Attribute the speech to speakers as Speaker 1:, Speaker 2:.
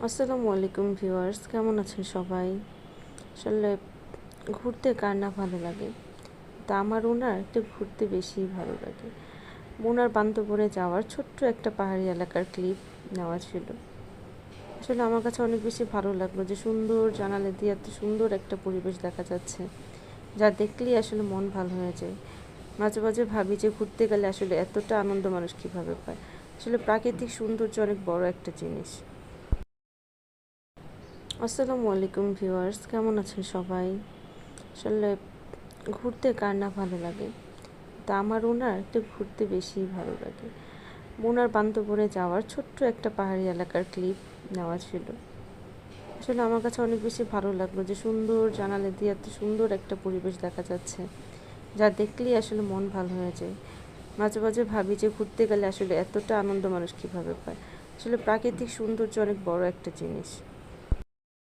Speaker 1: আসসালামু আলাইকুম ভিউয়ার্স, কেমন আছেন সবাই? আসলে ঘুরতে কার না ভালো লাগে? তা আমার ওনার একটু ঘুরতে বেশি ভালো লাগে। ওনার বান্দরবনে যাওয়ার ছোট্ট একটা পাহাড়ি এলাকার ক্লিপ নেওয়া ছিল। আসলে আমার কাছে অনেক বেশি ভালো লাগলো যে সুন্দর জানালা দিয়ে এত সুন্দর একটা পরিবেশ দেখা যাচ্ছে, যা দেখলেই আসলে মন ভালো হয়ে যায়। মাঝে মাঝে ভাবি যে ঘুরতে গেলে আসলে এতটা আনন্দ মানুষ কীভাবে পায়। আসলে প্রাকৃতিক সৌন্দর্য অনেক বড় একটা জিনিস। আসসালামু আলাইকুম ভিউয়ার্স, কেমন আছেন সবাই? আসলে ঘুরতে কার না ভালো লাগে? তা আমার ওনার একটু ঘুরতে বেশি ভালো লাগে। ওনার বান্দরবনে যাওয়ার ছোট্ট একটা পাহাড়ি এলাকার ক্লিপ নেওয়া ছিল। আসলে আমার কাছে অনেক বেশি ভালো লাগলো যে সুন্দর জানালা দিয়ে এত সুন্দর একটা পরিবেশ দেখা যাচ্ছে, যা দেখলেই আসলে মন ভালো হয়ে যায়। মাঝে মাঝে ভাবি যে ঘুরতে গেলে আসলে এতটা আনন্দ মানুষ কীভাবে পায়। আসলে প্রাকৃতিক সৌন্দর্য অনেক বড় একটা জিনিস।